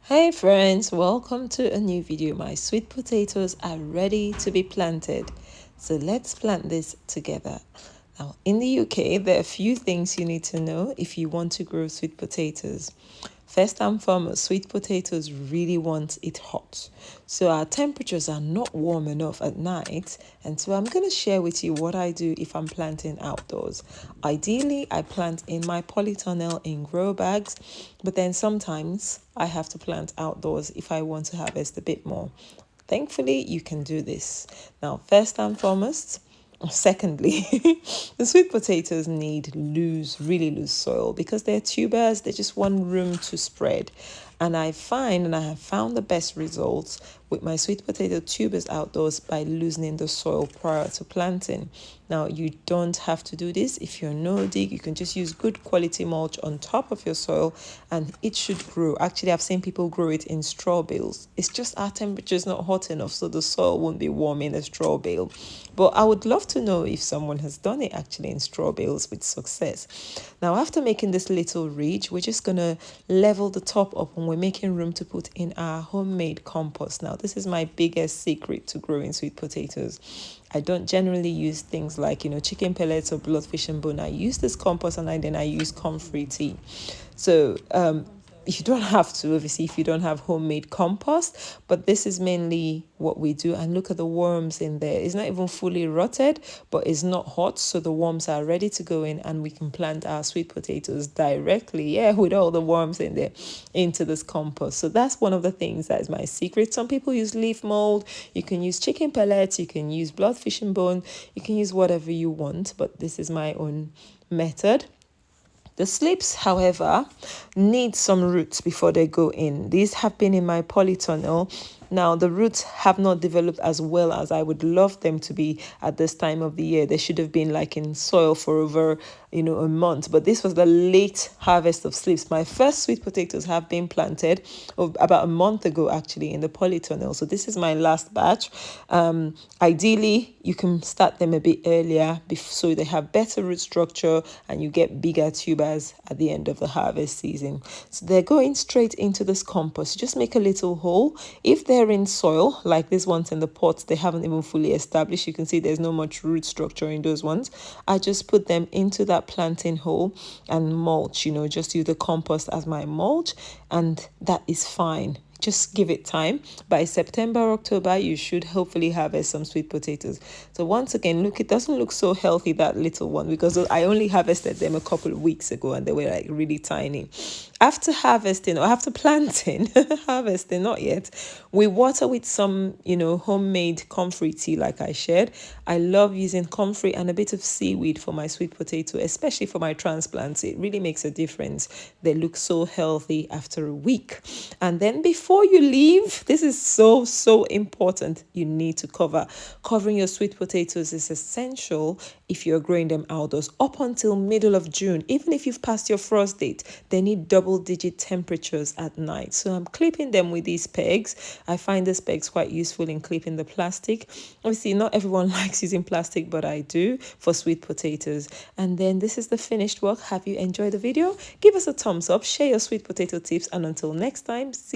Hey friends, welcome to a new video. My sweet potatoes are ready to be planted. So let's plant this together. Now, in the UK, there are a few things you need to know if you want to grow sweet potatoes. First and foremost, sweet potatoes really want it hot. So our temperatures are not warm enough at night. And so I'm going to share with you what I do if I'm planting outdoors. Ideally, I plant in my polytunnel in grow bags, but then sometimes I have to plant outdoors if I want to harvest a bit more. Thankfully, you can do this. Now, first and foremost, secondly, the sweet potatoes need really loose soil because they're tubers, they just want room to spread. And I have found the best results with my sweet potato tubers outdoors by loosening the soil prior to planting. Now, you don't have to do this if you're no dig. You can just use good quality mulch on top of your soil and it should grow. Actually, I've seen people grow it in straw bales. It's just our temperature is not hot enough, so the soil won't be warm in a straw bale. But I would love to know if someone has done it actually in straw bales with success. Now, after making this little ridge, we're just going to level the top up and we're making room to put in our homemade compost. Now, this is my biggest secret to growing sweet potatoes. I don't generally use things like, chicken pellets or bloodfish and bone. I use this compost and then I use comfrey tea. So you don't have to, obviously, if you don't have homemade compost, but this is mainly what we do. And look at the worms in there. It's not even fully rotted, but it's not hot, so the worms are ready to go in and we can plant our sweet potatoes directly, with all the worms in there, into this compost. So that's one of the things that is my secret. Some people use leaf mold, you can use chicken pellets, you can use bloodfish and bone, you can use whatever you want, but this is my own method. The slips, however, need some roots before they go in. These have been in my polytunnel. Now, the roots have not developed as well as I would love them to be at this time of the year. They should have been like in soil for over, a month. But this was the late harvest of slips. My first sweet potatoes have been planted about a month ago, actually, in the polytunnel. So this is my last batch. Ideally, you can start them a bit earlier so they have better root structure and you get bigger tubers at the end of the harvest season. So they're going straight into this compost. Just make a little hole. If they're in soil, like these ones in the pots, they haven't even fully established. You can see there's no much root structure in those ones. I just put them into that planting hole and mulch, just use the compost as my mulch, and that is fine. Just give it time. By September, October, you should hopefully harvest some sweet potatoes. So once again, look, it doesn't look so healthy, that little one, because I only harvested them a couple of weeks ago and they were like really tiny. After harvesting or after planting, harvesting, not yet, we water with some, homemade comfrey tea like I shared. I love using comfrey and a bit of seaweed for my sweet potato, especially for my transplants. It really makes a difference. They look so healthy after a week. And then before you leave, this is so important. You need to covering your sweet potatoes is essential if you're growing them outdoors up until middle of June. Even if you've passed your frost date, they need double-digit temperatures at night. So I'm clipping them with these pegs. I find these pegs quite useful in clipping the plastic. Obviously, not everyone likes using plastic, but I do for sweet potatoes. And then this is the finished work. Have you enjoyed the video? Give us a thumbs up, share your sweet potato tips, and until next time, see